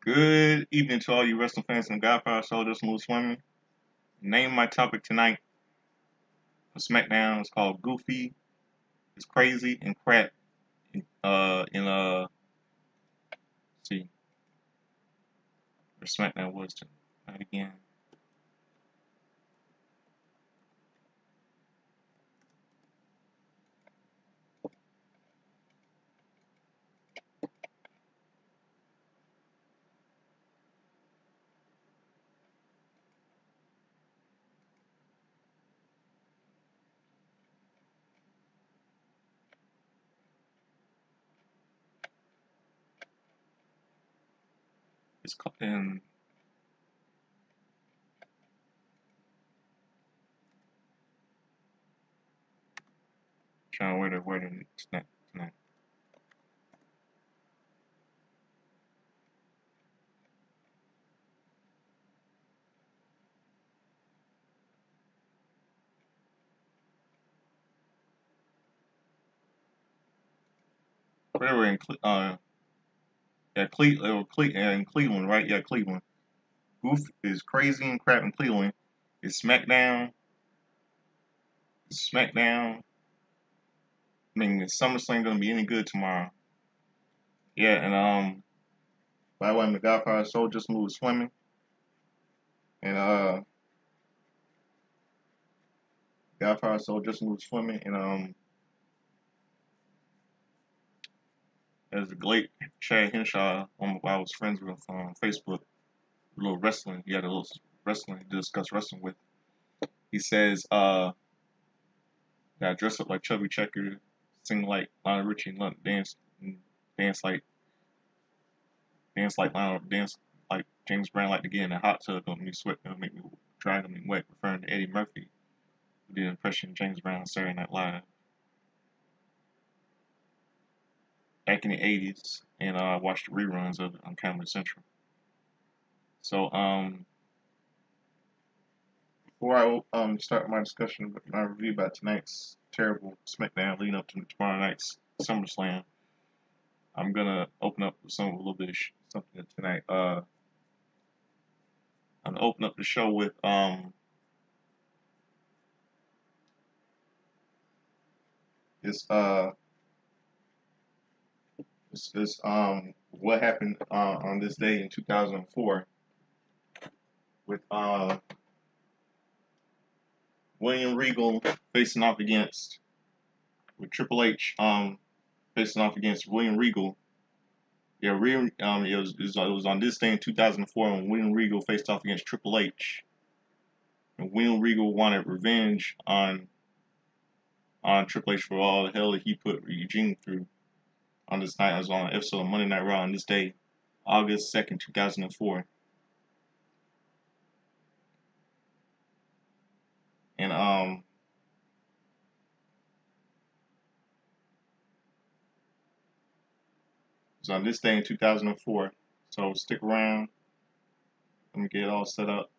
Good evening to all you wrestling fans and Godfather Soldiers Smooth Swimming. Name my topic tonight for Smackdown is called Goofy, It's Crazy, and Crap. See where Smackdown was tonight again. It's in trying to where to tonight. They were in Cleveland, right? Yeah, Cleveland. Goof is crazy and crap in Cleveland. It's SmackDown. SmackDown. I mean, is SummerSlam gonna be any good tomorrow? Yeah, and by the way, I'm the Godfather Soldier Smooth Swimming, and Godfather Soldier Smooth Swimming, and there's a great Chad Henshaw, one I was friends with on Facebook, a little wrestling. He had a little wrestling to discuss wrestling with. He says, "Gotta dress up like Chubby Checker, sing like Lionel Richie, and dance like dance like James Brown like to get in a hot tub, don't make me sweat, don't make me dry, don't make me wet," referring to Eddie Murphy, who did an impression of James Brown on Saturday Night Live back in the '80s, and I watched the reruns of it on Comedy Central. So, before I start my discussion, my review about tonight's terrible SmackDown leading up to tomorrow night's SummerSlam, I'm gonna open up with a little bit of something tonight. I'm gonna open up the show with this what happened on this day in 2004 with William Regal facing off against with Triple H facing off against William Regal. Yeah, it was on this day in 2004 when William Regal faced off against Triple H, and William Regal wanted revenge on Triple H for all the hell that he put Eugene through on this night. I was on an episode of Monday Night Raw on this day, August 2nd, 2004, and it was on this day in 2004. So stick around. Let me get it all set up.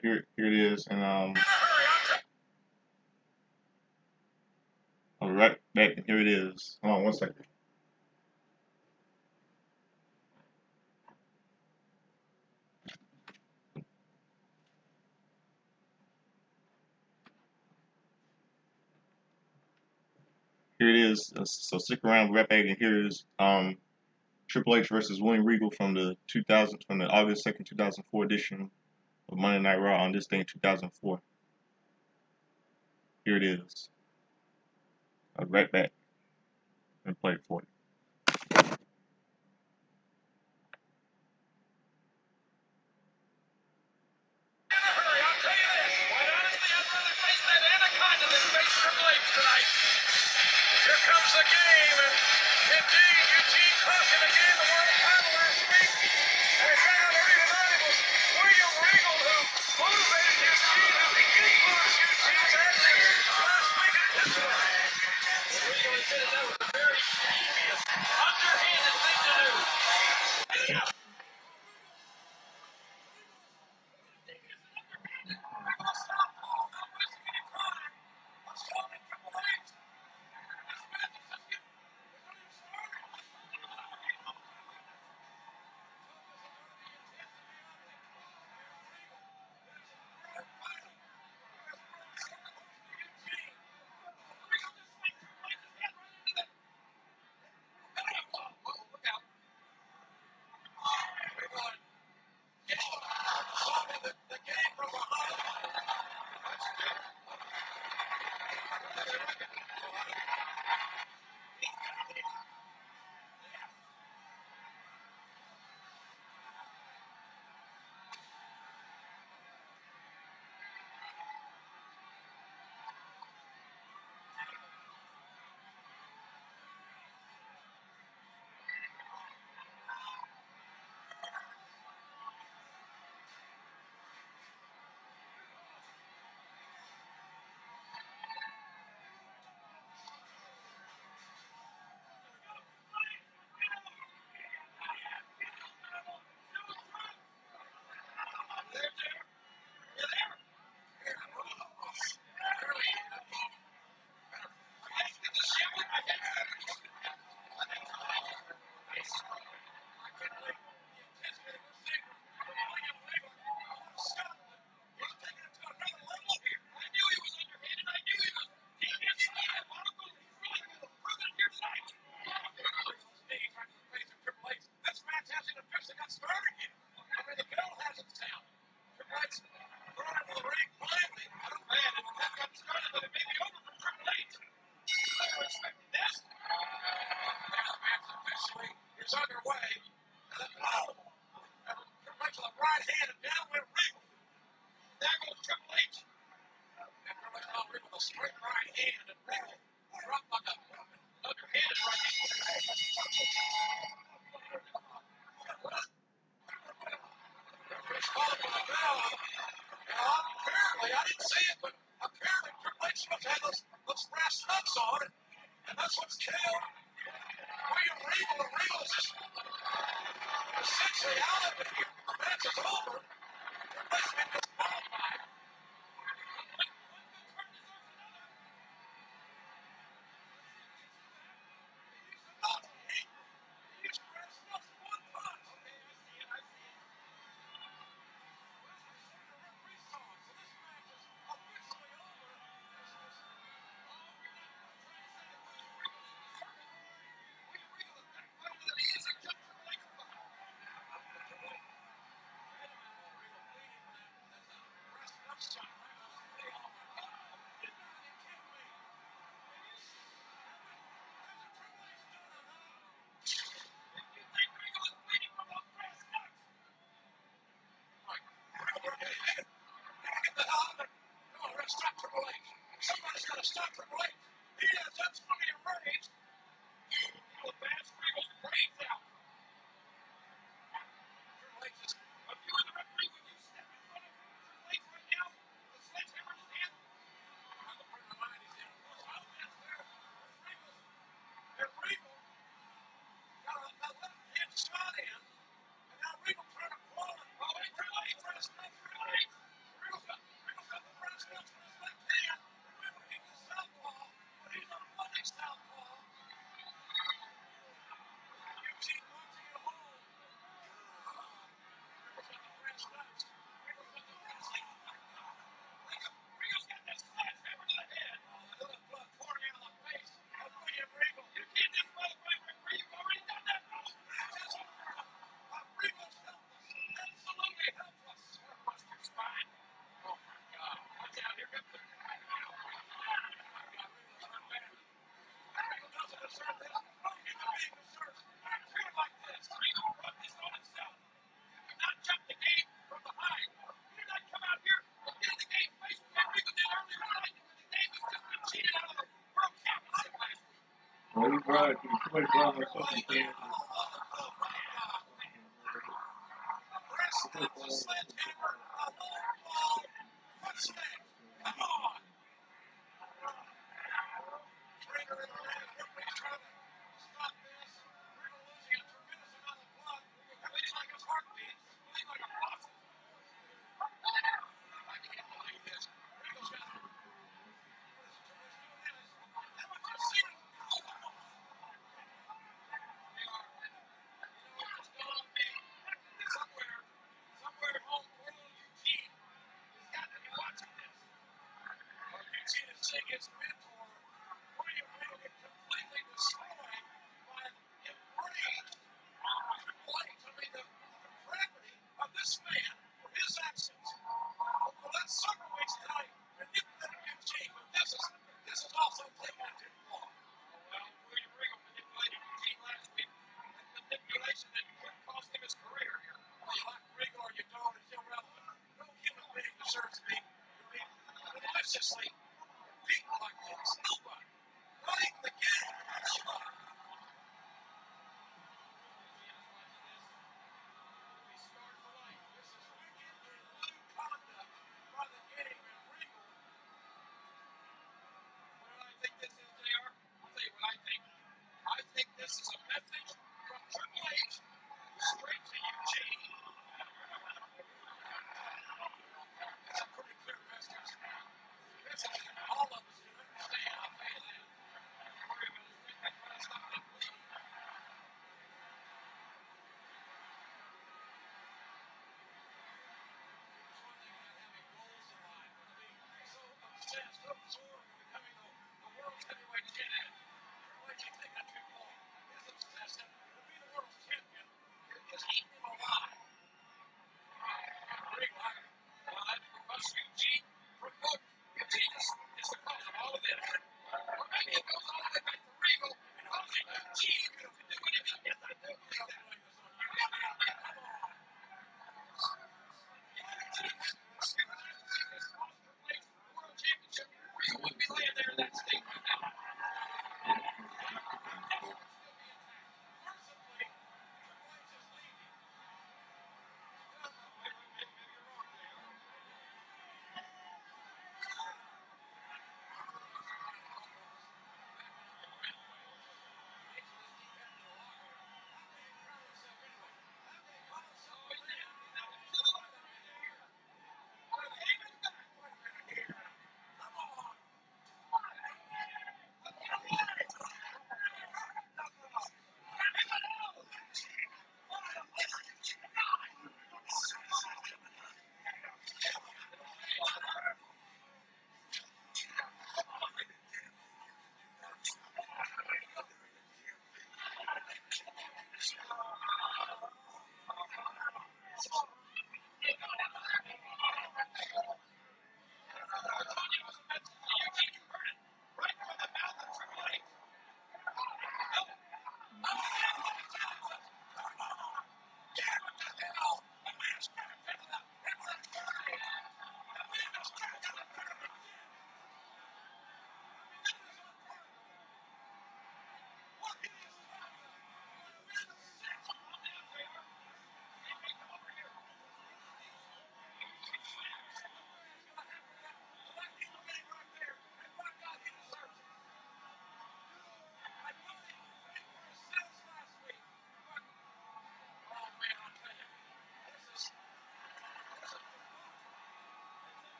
Here it is, and I'll be right back, and here it is. Hold on one second. Here it is. So stick around, right back, and here is Triple H versus William Regal from the August 2nd, 2004 edition of Monday Night Raw on this day in 2004. Here it is. I'll be right back and play it for you. Here comes the game, and indeed, Eugene crossing the game, the world title last week. And it turned out to be the William Regal who motivated Eugene, who influenced Eugene. Right to the right hand, and down went Regal. There goes Triple H. And Regal with a straight right hand, and Regal dropped like a underhanded right hand. Referee's calling for the bell. Apparently, I didn't see it, but apparently Triple H must have those brass knucks on, and that's what's killed William Regal. And Regal is just essentially out of it here. The match is over. Triple H been disqualified. Stop Triple H. Somebody's got to stop Triple H. He has done so many rage. The fans Regal's brains out. Triple H is appealing the referee. Would you step in front of Triple H right now? The sledgehammer in his hand. The front of the line is in. Of course, all that's there. And Regal got a left hand shot in. And now Regal trying to claw it. Oh, wait, Triple H trying to stop Triple H. Regal's got the brass knucks in his left hand. Remember, he's a southpaw, but he's not running southpaw. Eugene watching at home. Regal's got the brass knucks. Regal's got the brass knucks. Regal's got that sledgehammer to the head. The blood pouring out of the face of William Regal. You can't just play referee. You've already done that. Regal's helpless. Absolutely helpless. Buster spine. Oh my God. Watch out here. Regal doesn't deserve this. No human being deserves not treated like this. Regal brought this on himself. You do not jump the game from behind. You do not come out here and get the game face with what Regal did earlier on. The game has just been cheated out of the World Championship last week. Well, you brought it to the play problem or something, man. Sledgehammer, a whole ball, foot smack. Come on. Trigger in the red. Everybody's trying to stop this. Regal losing a tremendous amount of blood. It bleeds like a heartbeat. Bleeds like a faucet. I can't believe this. Regal's got it. Haven't you seen it? Somewhere at home, poor little Eugene has got to be watching this. Or Eugene is seeing his mentor, William Regal, get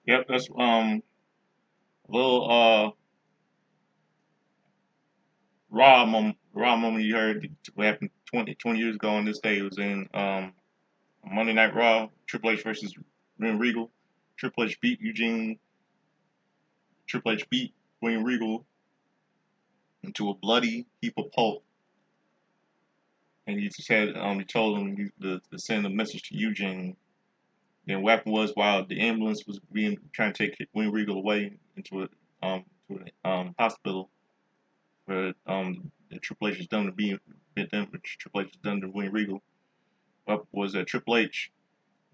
Yep, that's a little raw moment you heard what happened 20 years ago on this day. It was in Monday Night Raw, Triple H versus Regal. Triple H beat Eugene. Triple H beat William Regal into a bloody heap of pulp, and he told him to send a message to Eugene. Then what happened was while the ambulance was being trying to take William Regal away into a hospital where the Triple H has done to Triple H has done to William Regal. What was that Triple H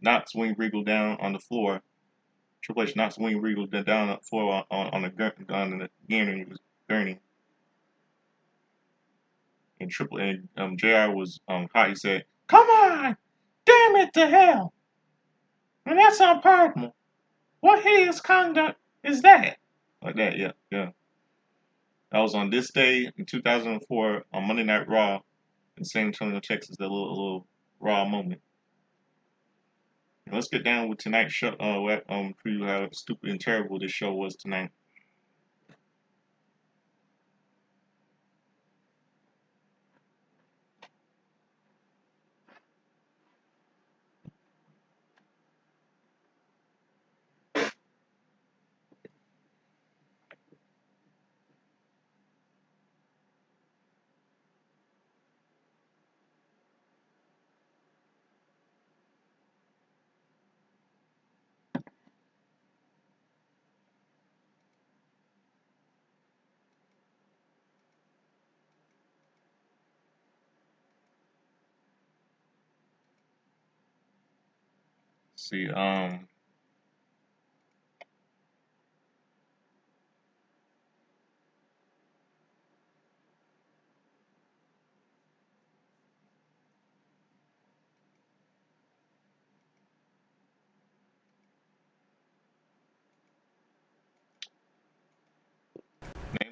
knocks William Regal down on the floor. Triple H knocks William Regal down on the floor on the gurney. He was gurney. And JR was hot. He said, "Come on, damn it to hell! And that's unpardonable. What hideous conduct is that?" Like that, yeah, yeah. That was on this day in 2004 on Monday Night Raw in San Antonio, Texas. That little Raw moment. And let's get down with tonight's show. Preview how stupid and terrible this show was tonight. Let's see, name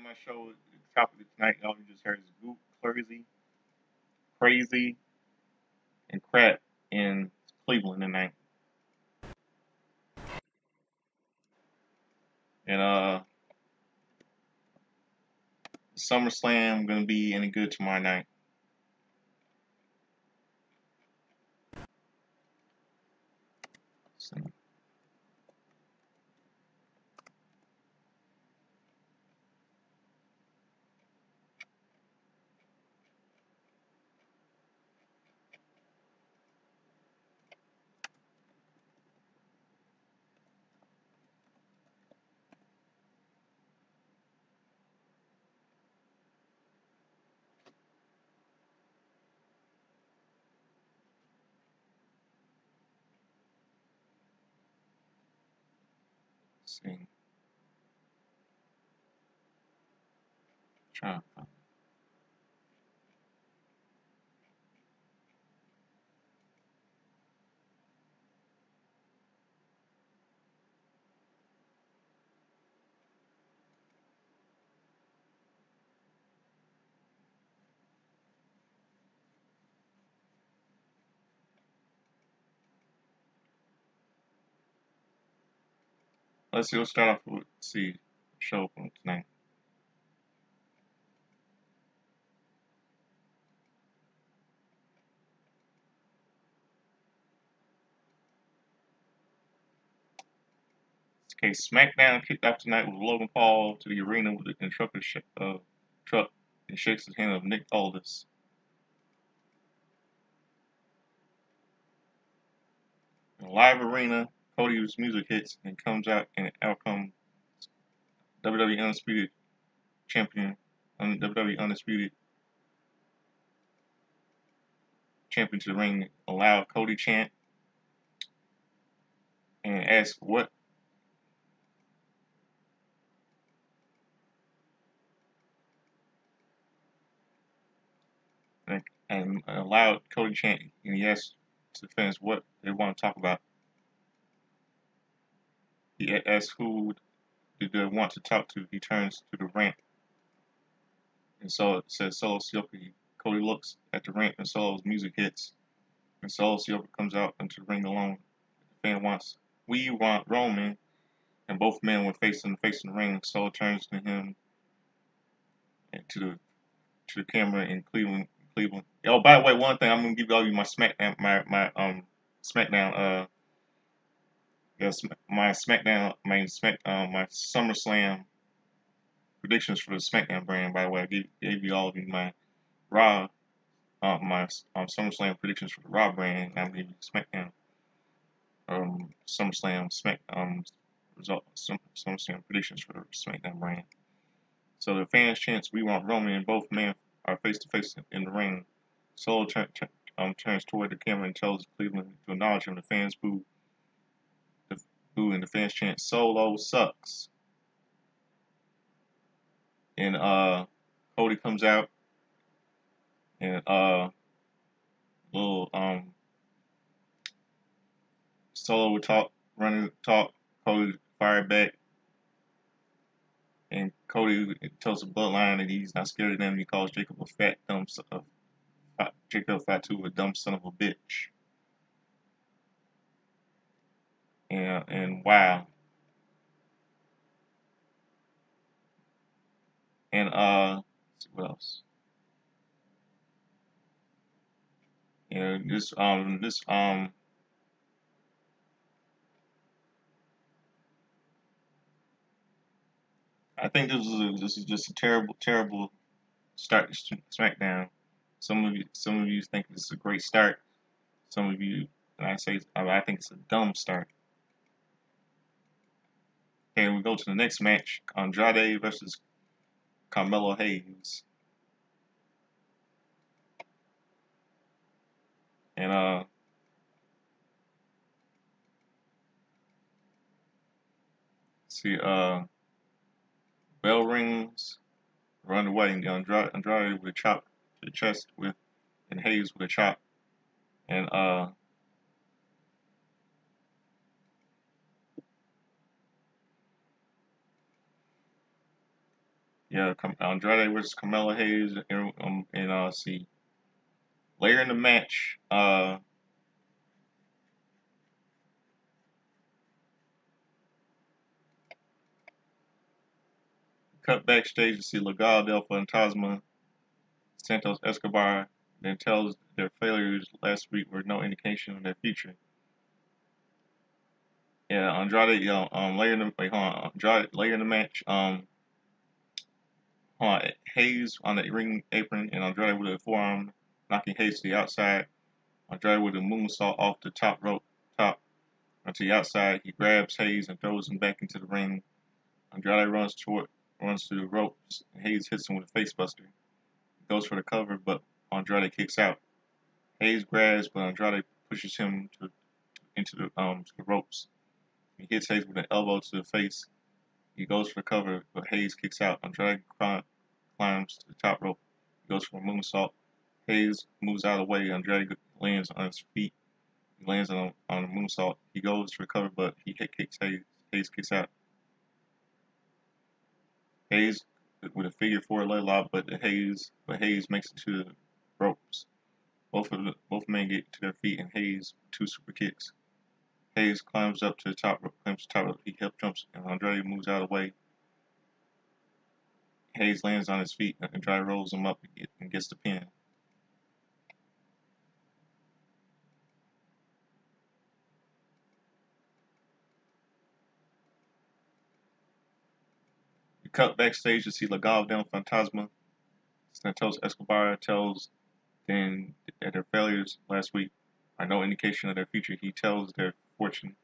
my show. The topic of tonight, all you just heard is goop, crazy, and crap in Cleveland tonight. And SummerSlam gonna be any good tomorrow night. So, let's see. Trying to find. Let's see. We'll start off with show from tonight. Okay, SmackDown kicked off tonight with Logan Paul to the arena with the truck and shakes his hand of Nick Aldis. In a live arena, Cody's music hits and out comes WWE Undisputed Champion, WWE Undisputed Champion to the ring, a loud Cody chant, and asks what and a loud Cody chant, and he asks the fans what they want to talk about. He asks who did they want to talk to. He turns to the ramp, and so it says Solo Sikoa. Cody looks at the ramp, and Solo's music hits, and Solo Sikoa comes out into the ring alone. The fan we want Roman, and both men were facing the ring. Solo turns to him and to the camera in Cleveland. Cleveland. Oh, by the way, one thing I'm gonna give all you my SmackDown, my SmackDown, yes, my SmackDown, my SummerSlam predictions for the SmackDown brand. By the way, I gave you all of you my Raw, my SummerSlam predictions for the Raw brand. And I'm giving you SmackDown, SummerSlam SummerSlam predictions for the SmackDown brand. So the fans chants, "We want Roman," and both men are face to face in the ring. Solo turns toward the camera and tells Cleveland to acknowledge him. The fans boo, and the fans chant, "Solo sucks." And Cody comes out and little Solo would talk, talk. Cody fired back, and Cody tells the bloodline that he's not scared of them. He calls Jacob a fat, dumb, Jacob Fatu a dumb son of a bitch. And wow. And let's see what else. And this I think this is just a terrible start to SmackDown. Some of you think this is a great start. Some of you, and I think it's a dumb start. Okay, we go to the next match: Andrade versus Carmelo Hayes. And see, bell rings, run away, and Andrade with a chop to the chest and Hayes with a chop, and yeah, Andrade versus Carmelo Hayes, and see, later in the match, cut backstage to see Legado del Fantasma, Santos Escobar, then tells their failures last week were no indication of their future. Yeah, Andrade, later in the match, Hayes on the ring apron, and Andrade with a forearm, knocking Hayes to the outside. Andrade with a moonsault off the top onto the outside. He grabs Hayes and throws him back into the ring. Andrade runs to the ropes. Hayes hits him with a facebuster. He goes for the cover, but Andrade kicks out. Hayes grabs, but Andrade pushes him into the ropes. He hits Hayes with an elbow to the face. He goes for the cover, but Hayes kicks out. Andrade climbs to the top rope. He goes for a moonsault. Hayes moves out of the way. Andrade lands on his feet. He lands on a moonsault. He goes for the cover, but he kicks Hayes. Hayes kicks out. Hayes with a figure four leg lock, but Hayes makes it to the ropes. Both men get to their feet, and Hayes two super kicks. Hayes climbs up to the top rope. He hip jumps, and Andrade moves out of the way. Hayes lands on his feet, and Andrade rolls him up and gets the pin. We cut backstage to see Legado del Fantasma. Santos Escobar tells them that their failures last week are no indication of their future. He tells their fortune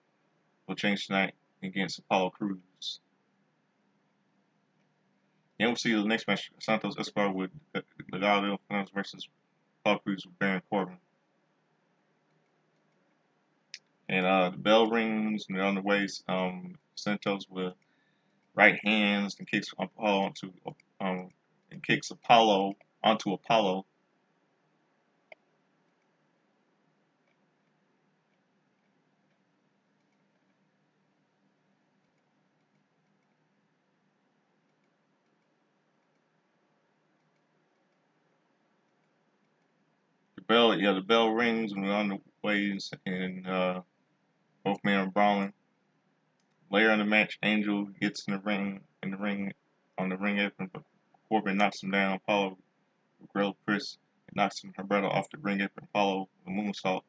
will change tonight against Apollo Crews. Then we'll see the next match: Santos Escobar with Legado del Fantasma versus Apollo Crews with Baron Corbin. And the bell rings, and they're on the way. Santos with right hands and kicks Apollo onto Apollo. The bell rings, and we're on the way, and both men are brawling. Later in the match, Angel gets in the ring on the ring apron, but Corbin knocks him down. Apollo grilled Chris and knocks him her brother off the ring apron. Apollo with a moonsault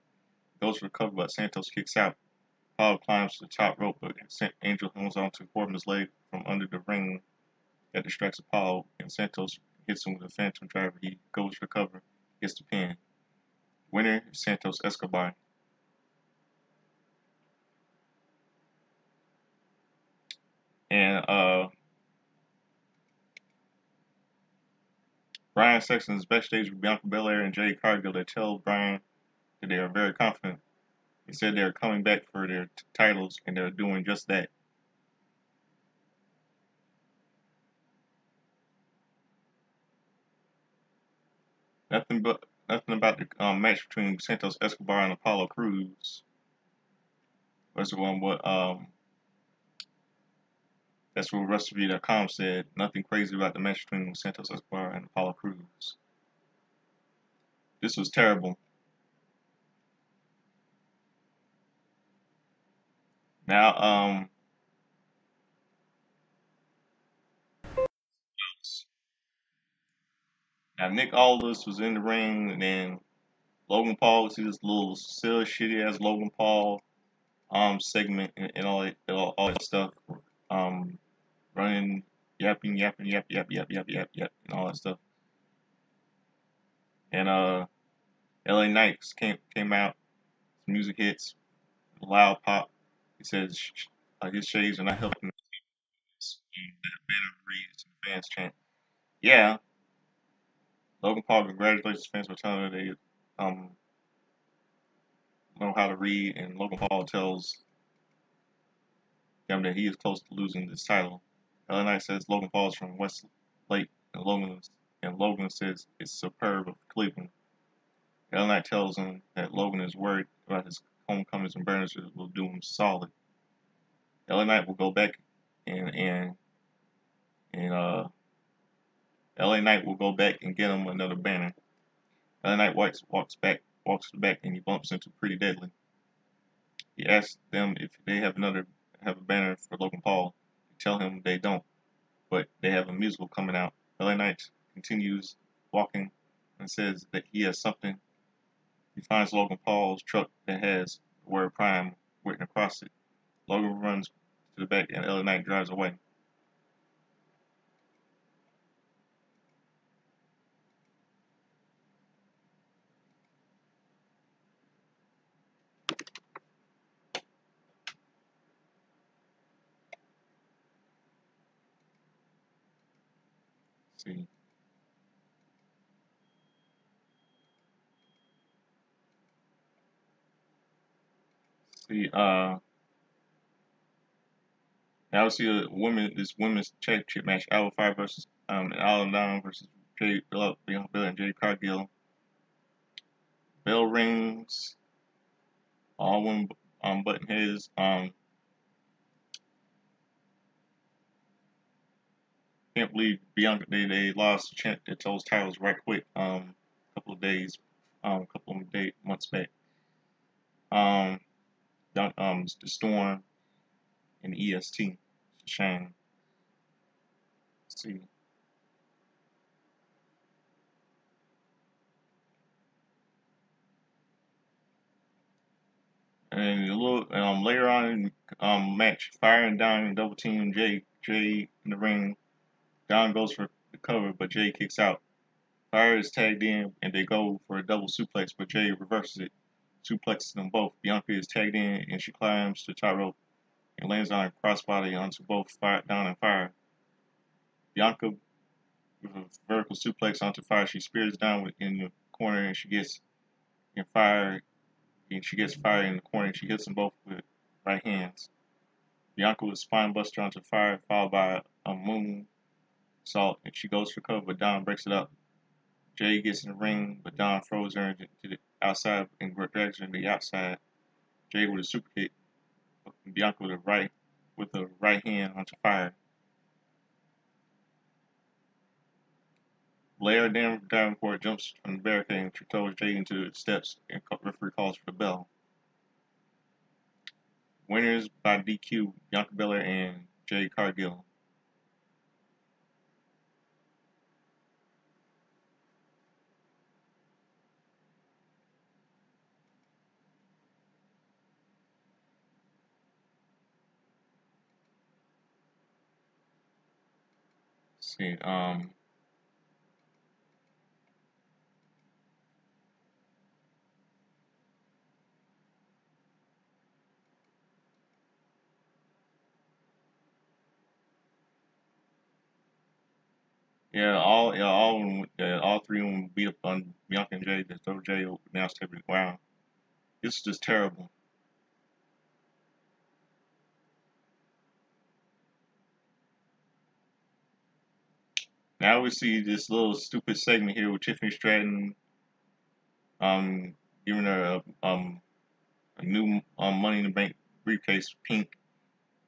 goes for the cover, but Santos kicks out. Apollo climbs to the top rope, but Angel hangs onto Corbin's leg from under the ring that distracts Apollo, and Santos hits him with a phantom driver. He goes for cover, gets the pin. Winner is Santos Escobar. And Brian Sexton is backstage with Bianca Belair and Jade Cargill. They tell Brian that they are very confident. They said they are coming back for their titles, and they're doing just that. Nothing about the match between Santos Escobar and Apollo Crews. That's what WrestleReview.com said. Nothing crazy about the match between Santos Escobar and Apollo Crews. This was terrible. Now, Nick Aldis was in the ring, and then Logan Paul. See this little silly, shitty ass Logan Paul segment and all that stuff. Running, yapping, yap, and all that stuff. And LA Knight came out. Music hits, loud pop. He says his shades are not helping. That banner reads, and the fans chant, "Yeah." Logan Paul congratulates fans for telling him they know how to read, and Logan Paul tells them that he is close to losing this title. LA Knight says Logan Paul is from Westlake, and Logan says it's superb of Cleveland. LA Knight tells him that Logan is worried about his homecomings and burners will do him solid. LA Knight will go back and LA Knight will go back and get him another banner. LA Knight walks back, and he bumps into Pretty Deadly. He asks them if they have a banner for Logan Paul. They tell him they don't, but they have a musical coming out. LA Knight continues walking and says that he has something. He finds Logan Paul's truck that has the word Prime written across it. Logan runs to the back, and LA Knight drives away. See. Now we see this women's championship match: Alpha Fire versus Alan Down versus Bill and Jay Cargill. Bell rings. All women button heads. Can't believe Bianca they lost those titles right quick. Couple of days, months back. The Storm and the EST. It's a shame. Let's see. And a little later on in match, Fire and Don double team Jay in the ring. Don goes for the cover, but Jay kicks out. Fire is tagged in, and they go for a double suplex, but Jay reverses it, suplexes them both. Bianca is tagged in, and she climbs to the top rope and lands on a crossbody onto both Don and Fire. Bianca, with a vertical suplex onto Fire, she spears down in the corner, and she gets Fire in the corner, and she hits them both with right hands. Bianca with a spine buster onto Fire, followed by a moon salt, and she goes for cover, but Don breaks it up. Jay gets in the ring, but Don throws her to the outside and drags her to the outside. Jay with a super kick, Bianca with a right hand onto Fire. Blair Davenport jumps from the barricade and throws Jay into the steps, and referee calls for the bell. Winners by DQ, Bianca Belair and Jade Cargill. Let's see, all three of them beat up on Bianca and Jade. So Jade announced everything. Wow, this is just terrible. Now we see this little stupid segment here with Tiffany Stratton, um, giving her a new Money in the Bank briefcase, pink,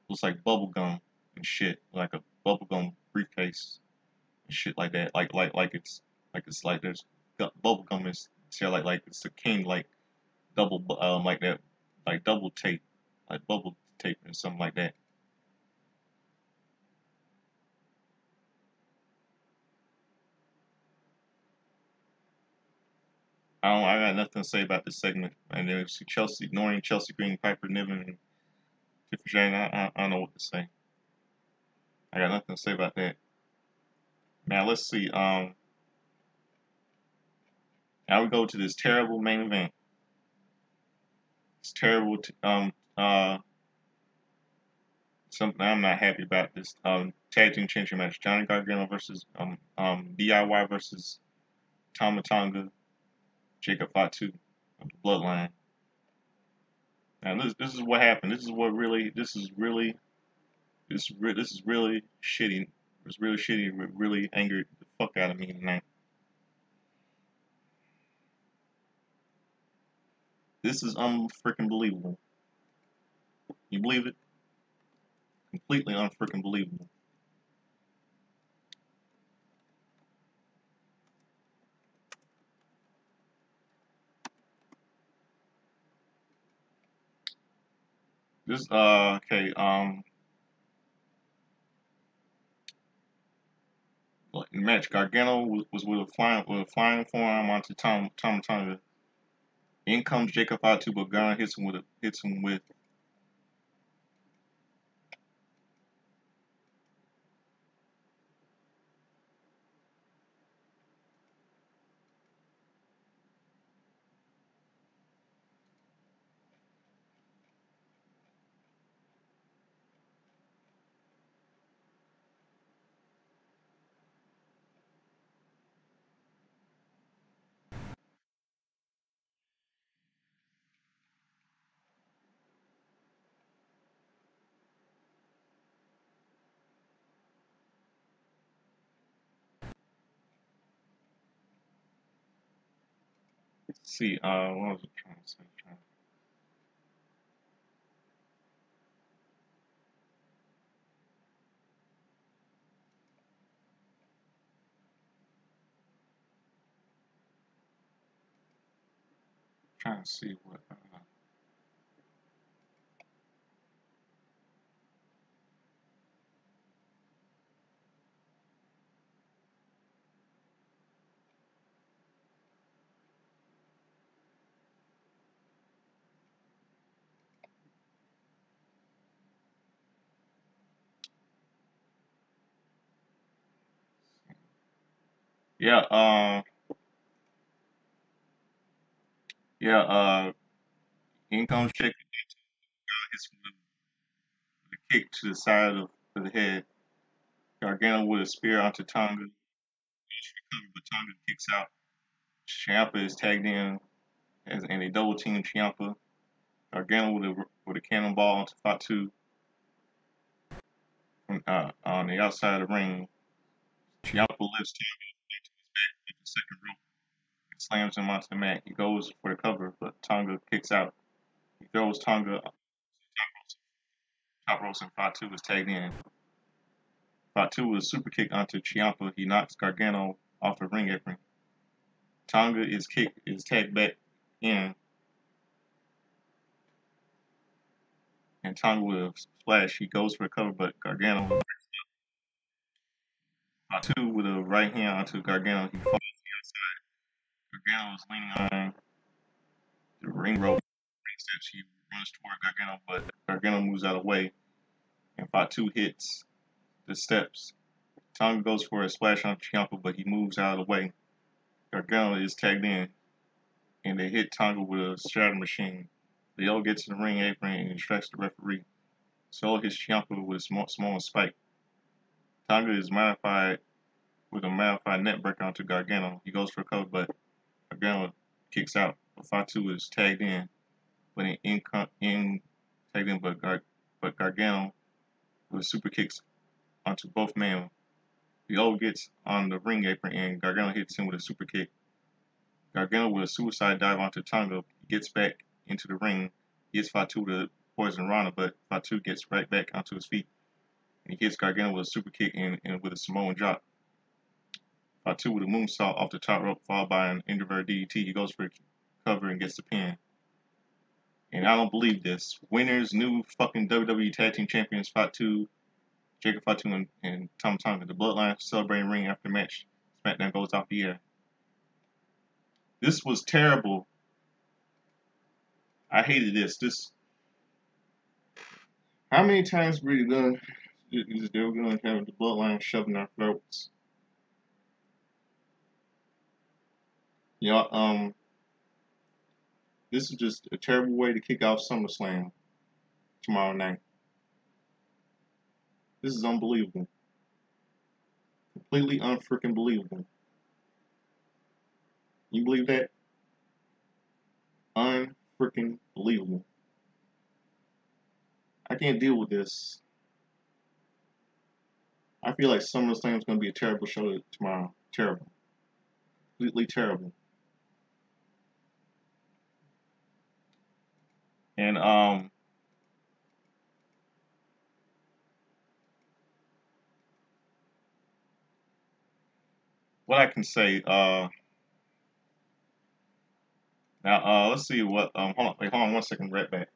looks like bubble gum and shit, like a bubble gum briefcase and shit like that, like it's like there's bubble gum is yeah, like it's a king, like double like that, like double tape, like bubble tape and something like that. I got nothing to say about this segment. And then see Chelsea ignoring Chelsea Green, Piper Niven, and Tiffany Stratton. I don't know what to say. I got nothing to say about that. Now let's see. Now we go to this terrible main event. It's terrible. Something I'm not happy about. This tag team championship match: Johnny Gargano versus DIY versus Tama Tonga, Jacob Fatu of the Bloodline. Now this is what happened. This is really shitty. It's really shitty. It really angered the fuck out of me tonight. This is unfreaking believable. You believe it? Completely unfreaking believable. This okay match. Gargano was with a flying forearm onto Tom Tonga. In comes Jacob Fatu, but Gargano hits him with. Let's see, what was I trying to say? Trying to see what. Yeah, yeah, in comes Jacob. Hits him with a kick to the side of the head. Gargano with a spear onto Tonga. He's recovered, but Tonga kicks out. Ciampa is tagged in, and they double team Ciampa. Gargano with a cannonball onto Fatu on the outside of the ring. Ciampa lifts Tonga onto his back at the second rope and slams him onto the mat. He goes for the cover, but Tonga kicks out. He throws Tonga top ropes, and Fatu is tagged in. Fatu with a super kick onto Ciampa. He knocks Gargano off the ring apron. Tonga is tagged back in, and Tonga with a splash. He goes for a cover, but Gargano Fatu with a right hand onto Gargano. He falls to the outside. Gargano is leaning on the ring rope. Ring steps. He runs toward Gargano, but Gargano moves out of the way, and Fatu hits the steps. Tonga goes for a splash on Ciampa, but he moves out of the way. Gargano is tagged in, and they hit Tonga with a shatter machine. Leo gets to the ring apron and distracts the referee. Solo hits Ciampa with a small spike. Tonga is modified with a modified net breaker onto Gargano. He goes for a cover, but Gargano kicks out. But Fatu is tagged in, but but Gargano with super kicks onto both men. Leo gets on the ring apron and Gargano hits him with a super kick. Gargano with a suicide dive onto Tonga. He gets back into the ring. He hits Fatu to poison Rana, but Fatu gets right back onto his feet. And he hits Gargano with a super kick and with a Samoan drop. Fatu with a moonsault off the top rope, followed by an inverted DDT. He goes for a cover and gets the pin. And I don't believe this. Winners, new fucking WWE Tag Team Champions, Fatu, Jacob Fatu, and Tom Tonga. The Bloodline celebrating ring after match. Smackdown goes off the air. This was terrible. I hated this. How many times were you gonna they were gonna have the Bloodline shoving our throats? You know, this is just a terrible way to kick off SummerSlam tomorrow night. This is unbelievable. Completely unfreaking believable. You believe that? Unfreaking believable. I can't deal with this. I feel like SummerSlam is going to be a terrible show tomorrow. Terrible. Completely terrible. And what I can say, now let's see what hold on 1 second, right back.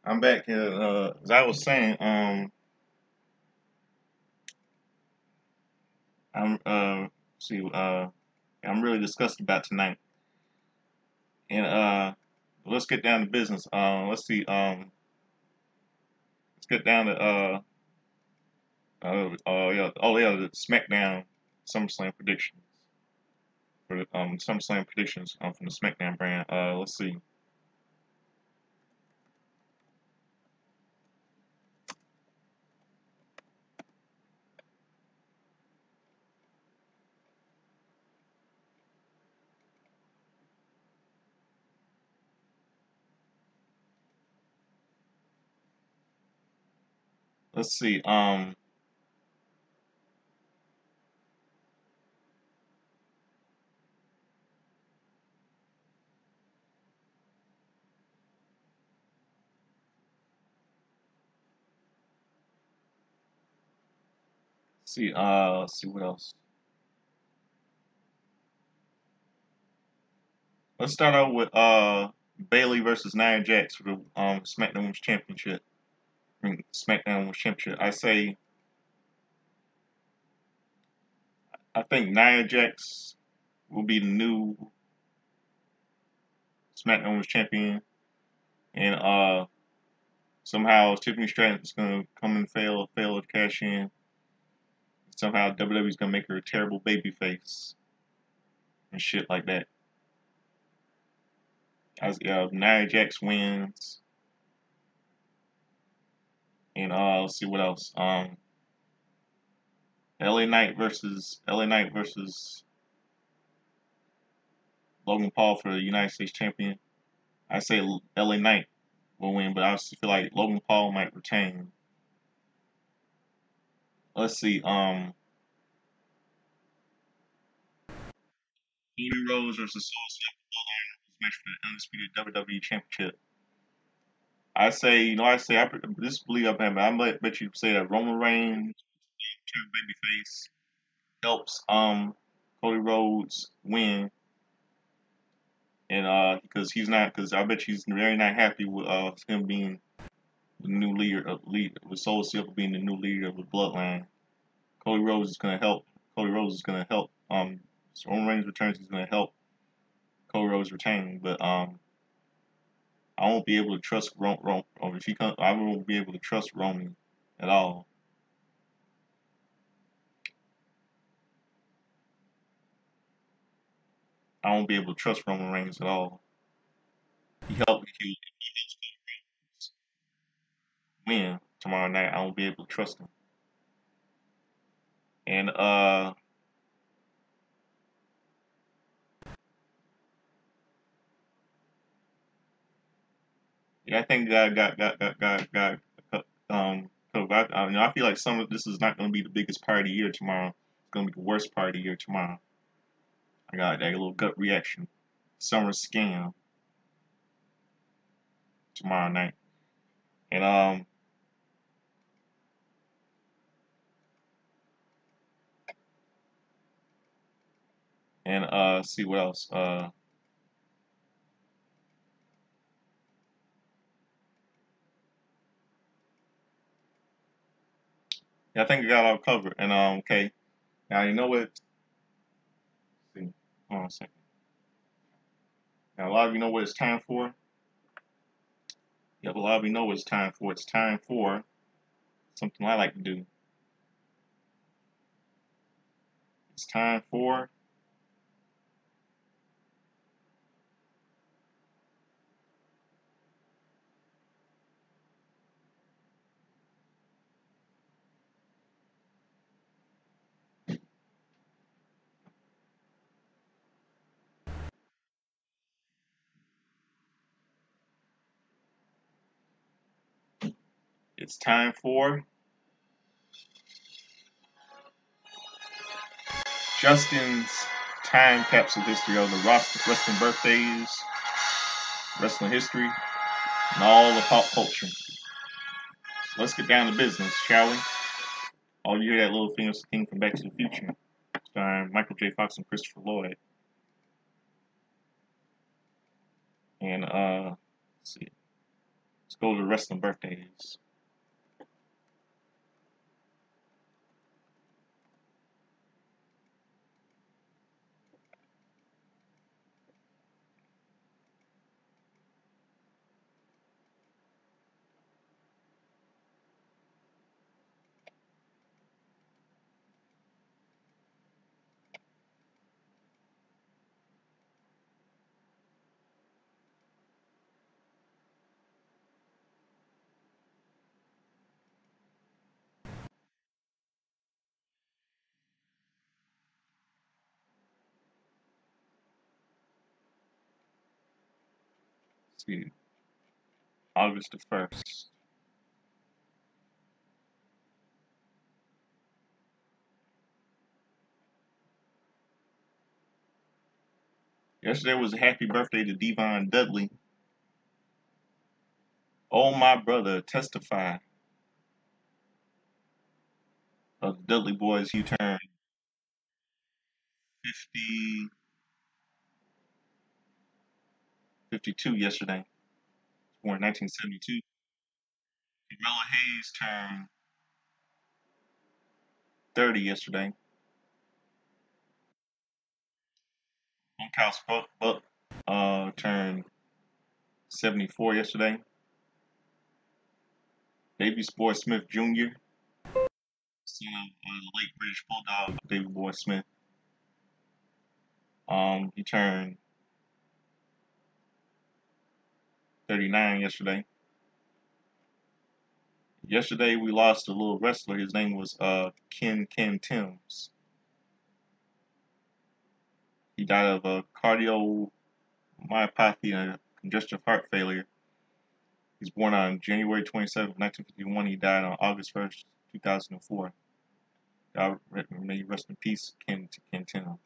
I'm back here. As I was saying, I'm see, I'm really disgusted about tonight, and let's get down to business. Let's see, let's get down to yeah, oh yeah, the Smackdown SummerSlam predictions for the SummerSlam predictions from the Smackdown brand. Let's see. Let's see. See. Let's see what else. Let's start out with Bailey versus Nia Jax for the SmackDown Women's Championship. I mean, SmackDown Women's Championship. I think Nia Jax will be the new SmackDown Women's Champion, and somehow Tiffany Stratton is gonna come and fail to cash in. Somehow WWE's gonna make her a terrible baby face and shit like that. As Nia Jax wins, and let's see what else. LA Knight versus Logan Paul for the United States Champion. I say LA Knight will win, but I also feel like Logan Paul might retain. Let's see. Cody Rhodes versus Soul Slap match for the undisputed WWE Championship. I this believe up him, but I might bet you say that Roman Reigns turn babyface helps Cody Rhodes win, and because I bet he's very not happy with him being the new leader with Soul Silver being the new leader of the Bloodline. Cody Rhodes is gonna help. Cody Rhodes is gonna help. So Roman Reigns returns. He's gonna help Cody Rhodes retain, but I won't be able to trust or if he comes, I won't be able to trust Roman at all. I won't be able to trust Roman Reigns at all. He helped he win tomorrow night. I won't be able to trust him. And yeah, I think got I feel like some of this is not going to be the biggest party of the year tomorrow. It's going to be the worst party of the year tomorrow. I got that little gut reaction. Summer Scam tomorrow night. And see what else. Yeah, I think I got all covered. And okay. Now you know what? See, hold on a second. Now a lot of you know what it's time for. Yep, a lot of you know what it's time for. It's time for something I like to do. It's time for it's time for Justin's time capsule history of the wrestling birthdays, wrestling history, and all the pop culture. Let's get down to business, shall we? Oh, you hear that little thing from Back to the Future, starring Michael J. Fox and Christopher Lloyd. And let's see, Let's go to the wrestling birthdays. Let's see, August the 1st. Yesterday was a happy birthday to Devon Dudley. Oh, my brother, testify. Of the Dudley boys, he turned 50, 52 yesterday. Born in 1972. Mella Hayes turned 30 yesterday. Bunkhouse Buck turned 74 yesterday. Davy Boy Smith Jr., son of the late British Bulldog Davy Boy Smith. He turned 39 yesterday. Yesterday we lost a little wrestler. His name was Ken Timms. He died of a cardiomyopathy and congestive heart failure. He was born on January 27, 1951. He died on August 1st, 2004. God may rest in peace, Ken Timms.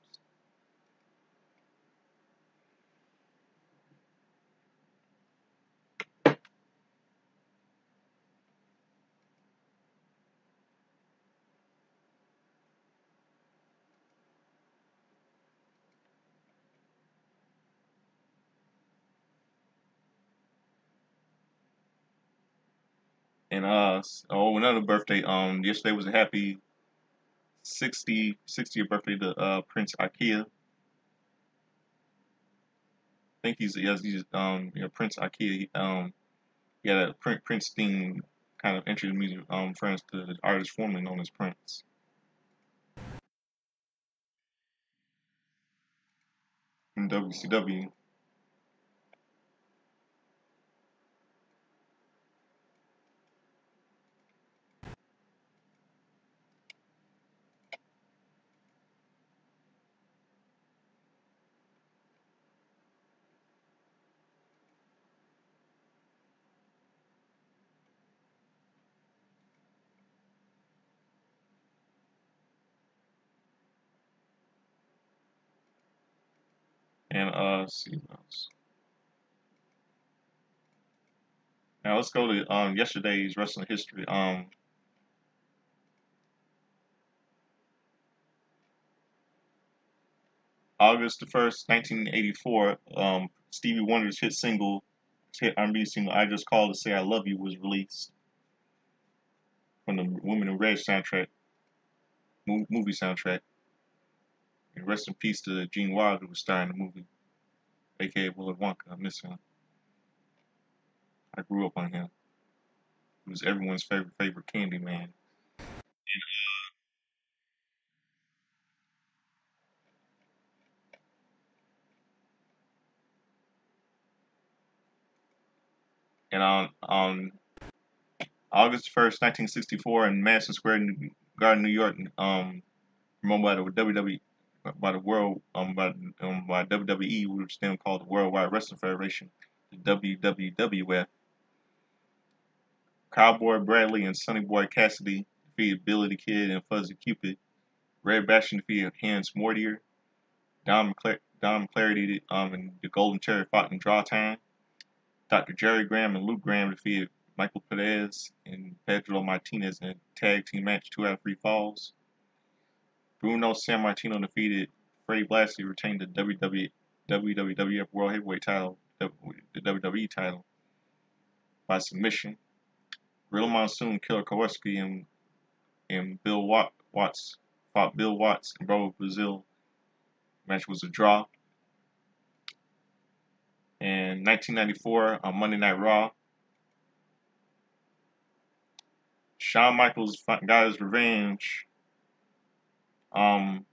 And another birthday. Yesterday was a happy 60th birthday to Prince Ikea. I think he's Prince Ikea. He had a Prince theme kind of entry to music friends to the artist formerly known as Prince. From WCW. And let's see what else. Now let's go to yesterday's wrestling history. August the 1st, 1984, Stevie Wonder's hit R&B single "I Just Called to Say I Love You" was released from the Women in Red movie soundtrack. And rest in peace to Gene Wilder, who was starring in the movie, aka Willy Wonka. I miss him. I grew up on him. He was everyone's favorite candy man. And on August 1st, 1964, in Madison Square Garden, New York, promoted by the WWE, by the world, by WWE, which then called the Worldwide Wrestling Federation, the WWF. Cowboy Bradley and Sonny Boy Cassidy defeated Billy the Kid and Fuzzy Cupid. Red Bastion defeated Hans Mortier. Don McClarty and the Golden Cherry fought in draw time. Dr. Jerry Graham and Luke Graham defeated Michael Perez and Pedro Martinez in a tag team match 2 out of 3 falls. Bruno Sammartino defeated Freddie Blassie, retained the WWF World Heavyweight title, the WWE title. by submission. Real Monsoon, Killer Kowalski, and Watts fought Bill Watts and Bravo Brazil. Match was a draw. In 1994 on Monday Night Raw, Shawn Michaels got his revenge. Shawn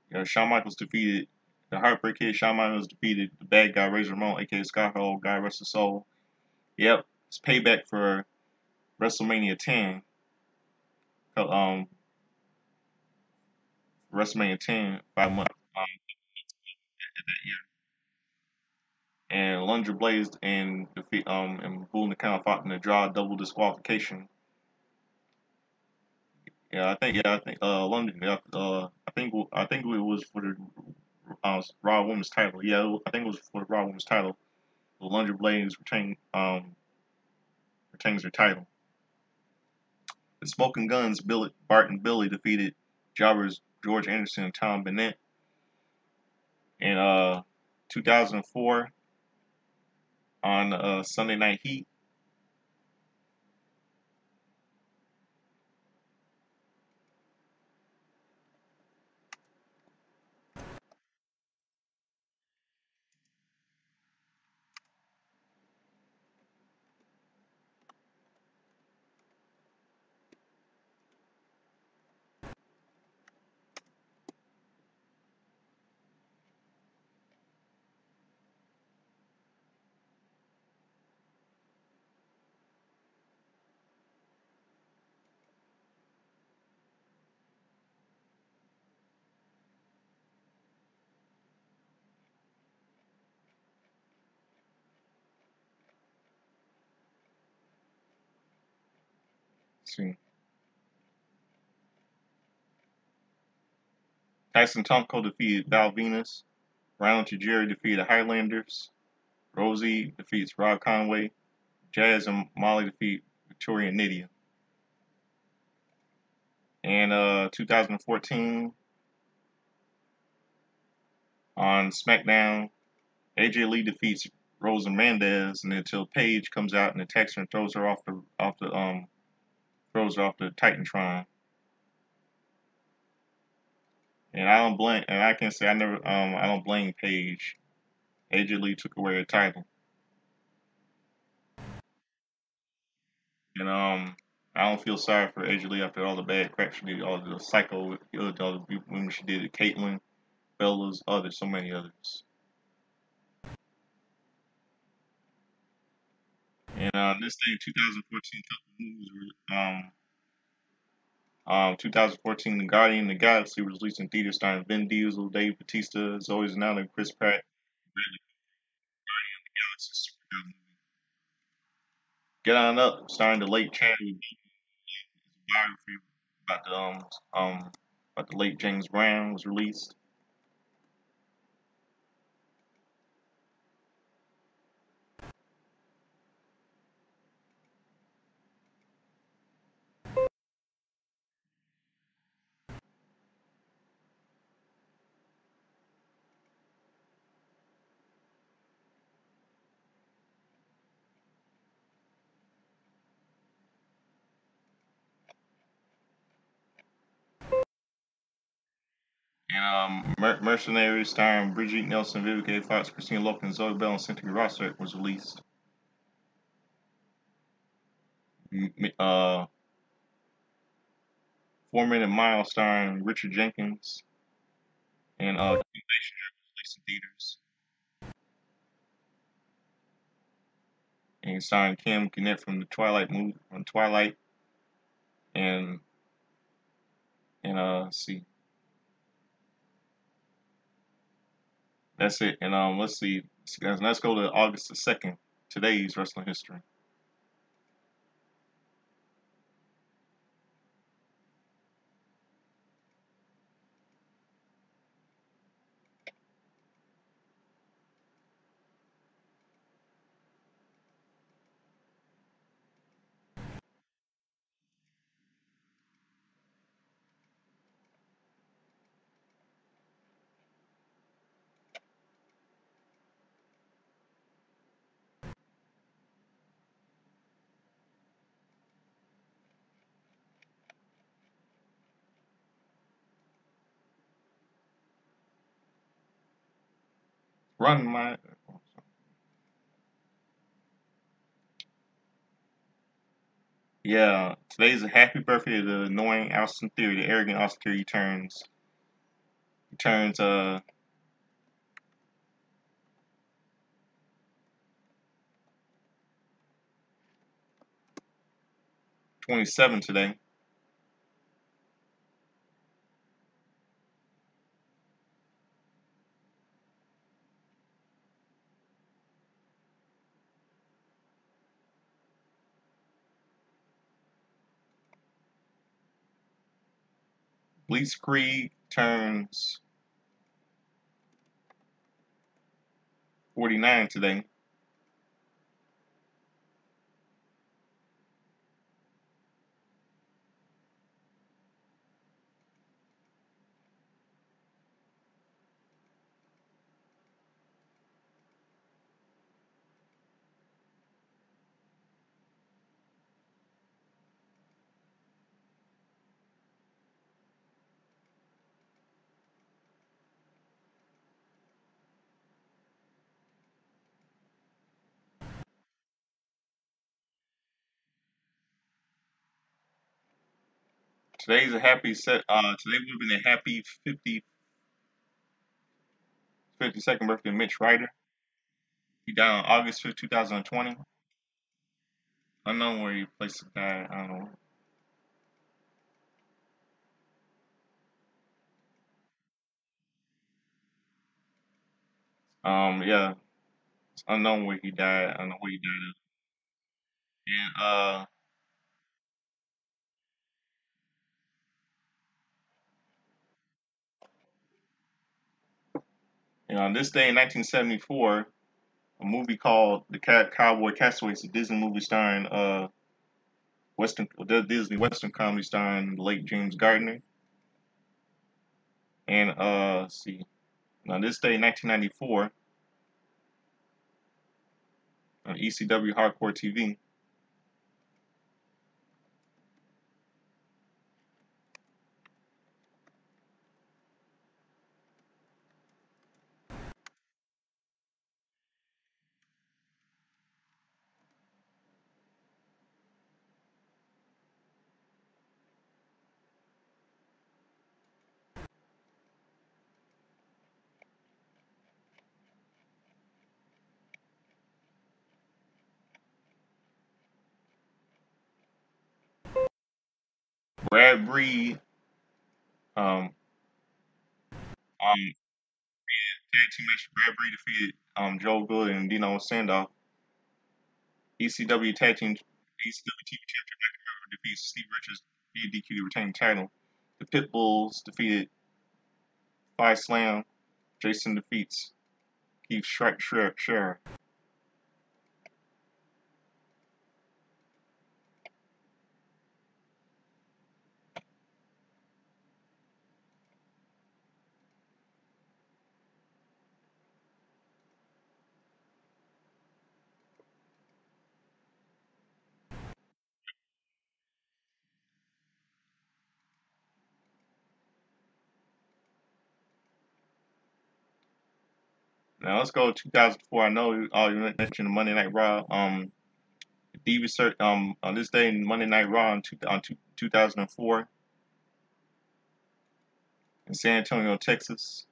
Michaels defeated the Heartbreak Kid. Shawn Michaels defeated the bad guy Razor Ramon, aka Scott Hall, God rest his soul. Yep, it's payback for WrestleMania 10. Um, WrestleMania 10, 5 months that year. And Lunger Blazed and Bull Nakano fought in the draw, double disqualification. I think London. I think it was for the Raw Women's title. Yeah, I think it was for the Raw Women's title. The Lunger Blazed retains their title. The Smoking Guns, Bart and Billy defeated Jobbers George Anderson and Tom Bennett in 2004 on Sunday Night Heat. Let's see. Tyson Tomko defeated Val Venus. Ronald Tajiri defeated the Highlanders. Rosie defeats Rob Conway. Jazz and Molly defeat Victoria and Nydia. And 2014 on SmackDown, AJ Lee defeats Rosa Mendez, and until Paige comes out and attacks her and throws her off the Titantron. And I don't blame, and I can say I don't blame Paige. AJ Lee took away her title, and I don't feel sorry for AJ Lee after all the bad crap she did, all the psycho, all the women she did, Caitlyn, Bella's, others, so many others. And this thing, 2014, couple movies were 2014, The Guardian of the Galaxy was released in theaters starring Vin Diesel, Dave Bautista, Zoe Zanella, and Chris Pratt. Bradley Guardian of the Galaxy superhero movie. Get On Up, starring the late Chadwick, biography about the late James Brown was released. And Mercenaries, starring Brigitte Nelson, Vivica A. Fox, Christina Loken, Zoe Bell, and Cynthia Rossett was released. 4 Minute Mile, starring Richard Jenkins, and Invasion was released in theaters. And starring Kim Gannett from the Twilight movie, from Twilight, and let's see, that's it. And let's see, let's go to August the 2nd, today's wrestling history. Run my. Yeah, today's a happy birthday to the annoying Austin Theory, the arrogant Austin Theory turns 27 today. Blitzkrieg turns 49 today. Today's a happy set. Today would have been a happy 52nd birthday of Mitch Ryder. He died on August 5th, 2020. Unknown where he placed the guy. I don't know. Yeah, it's unknown where he died. I don't know where he died of. And on this day in 1974, a movie called The Cowboy Castaways, a Disney movie starring Disney Western comedy starring the late James Gardner. And let's see, on this day in 1994, on ECW Hardcore TV, Brad Breed um tag team match. Brad Breed defeated Joe Good and Dino Sandoff. ECW tag team ECW TV Championship defeats Steve Richards via DQ to retain the title. The Pitbulls defeated Five Slam. Jason defeats Keith Scherer. Now let's go to 2004. I know you mentioned Monday Night Raw. On this day in Monday Night Raw 2004 in San Antonio, Texas,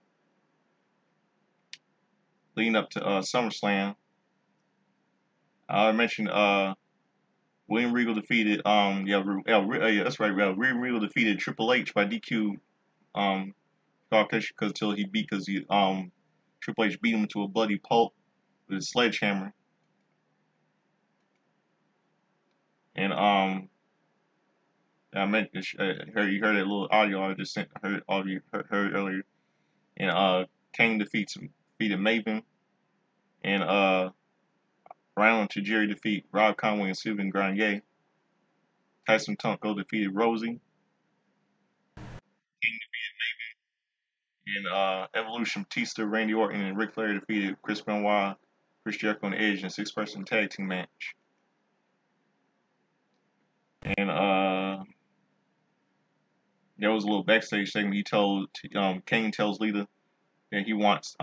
leading up to SummerSlam. I mentioned William Regal defeated that's right. William Regal defeated Triple H by DQ because Triple H beat him to a bloody pulp with a sledgehammer. And I meant you heard that little audio I just sent heard earlier. And Kane defeated Maven. And Ryan Tajiri defeat Rob Conway and Sylvain Grenier. Tyson Tunko defeated Rosie. King defeated Maven. And Evolution Batista, Randy Orton, and Ric Flair defeated Chris Benoit, Chris Jericho, and Edge in a six-person tag team match. And there was a little backstage segment. Kane tells Lita that he wants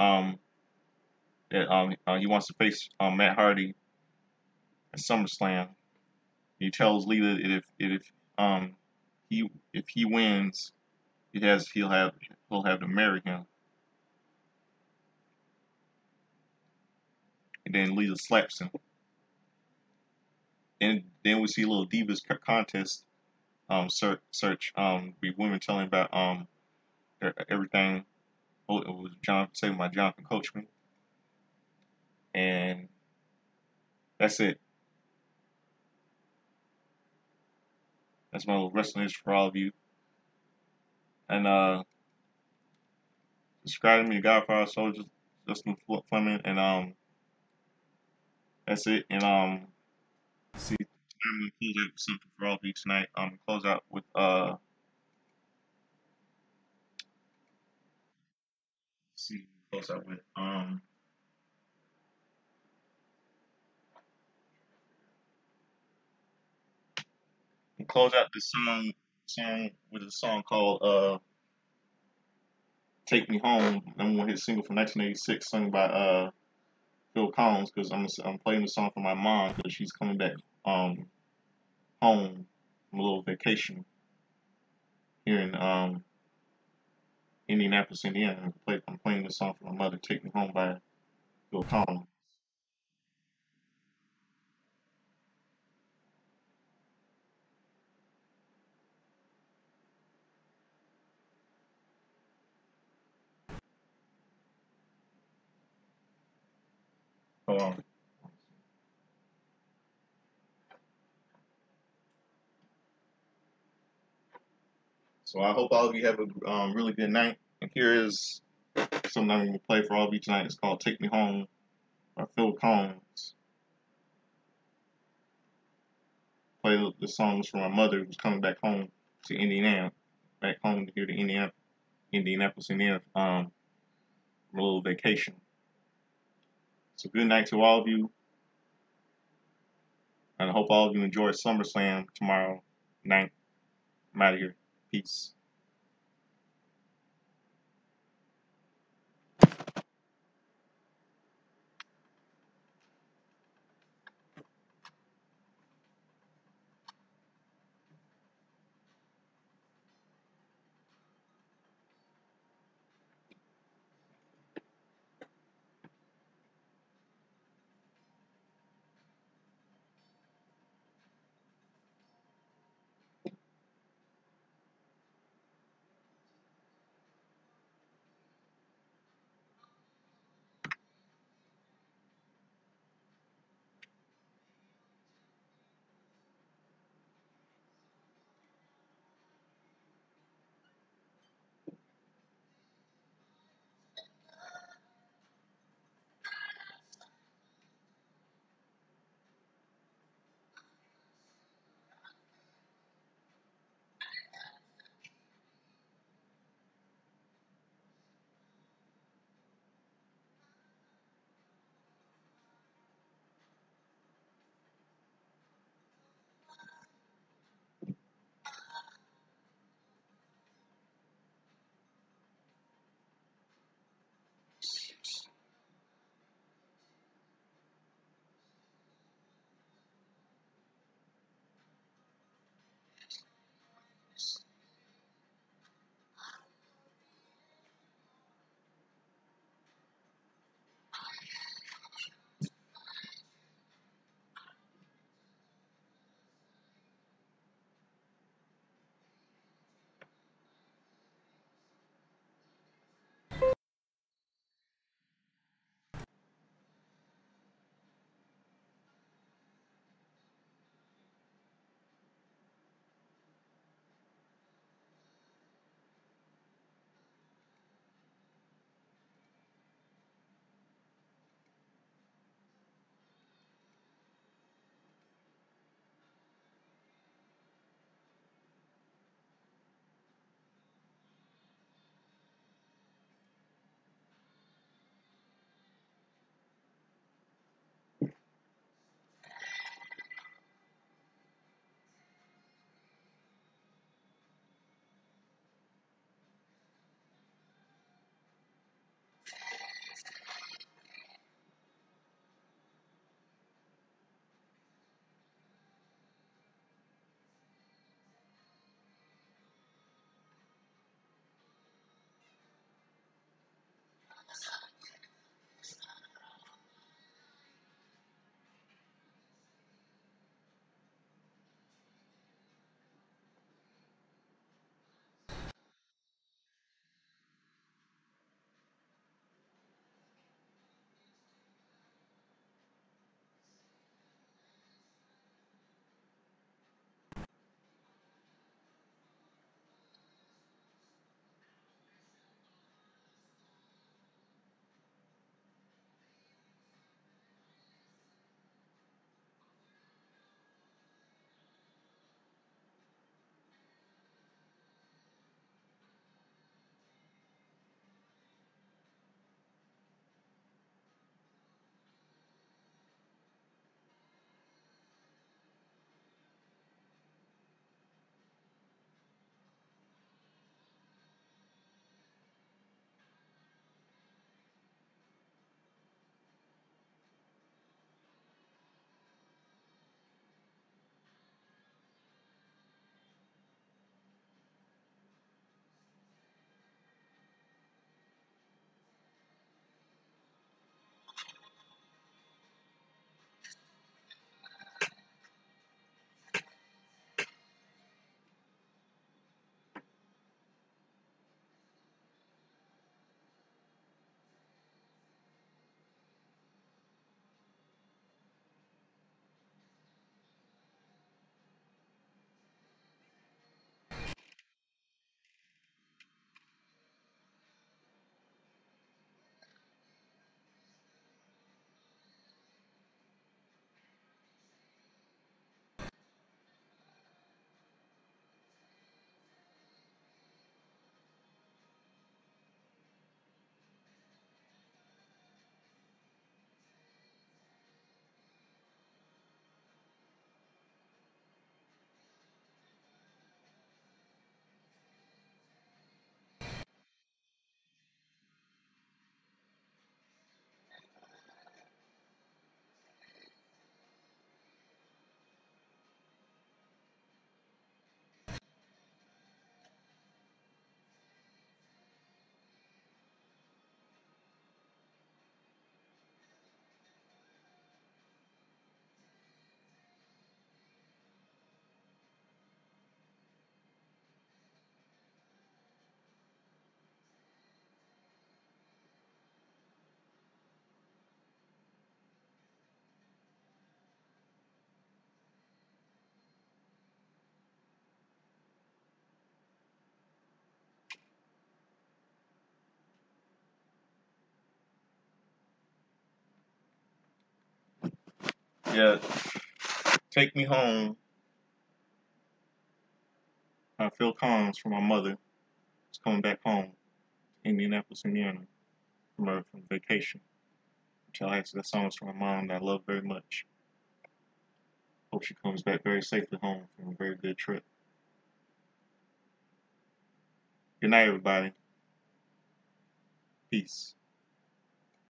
that he wants to face Matt Hardy at SummerSlam. He tells Lita that um if he wins, he'll have to marry him. And then Lita slaps him. And then we see a little Divas contest search be women telling about everything. Oh, it was saved by Jonathan Coachman. And that's it. That's my little wrestling history for all of you. And subscribe to me, Godfather Soldiers, Justin Fleming, and that's it. And see, I'm gonna close out with something for all of you tonight. Close out with see, close out with close out this song with a song called "Take Me Home," number one hit single from 1986, sung by Phil Collins. Because I'm playing the song for my mom because she's coming back home from a little vacation here in Indianapolis, Indiana. I'm playing the song for my mother, "Take Me Home" by Phil Collins. Hold on. So I hope all of you have a really good night. And here is something I'm going to play for all of you tonight. It's called "Take Me Home" by Phil Collins. Play the songs for my mother who's coming back home to Indiana, back home here to Indianapolis, Indiana, for a little vacation. So good night to all of you, and I hope all of you enjoy SummerSlam tomorrow night. I'm out of here. Peace. Yeah, Take Me Home. Phil Collins from my mother. Is coming back home, Indianapolis, Indiana, from vacation. That song is from my mom that I love very much. Hope she comes back very safely home from a very good trip. Good night, everybody. Peace.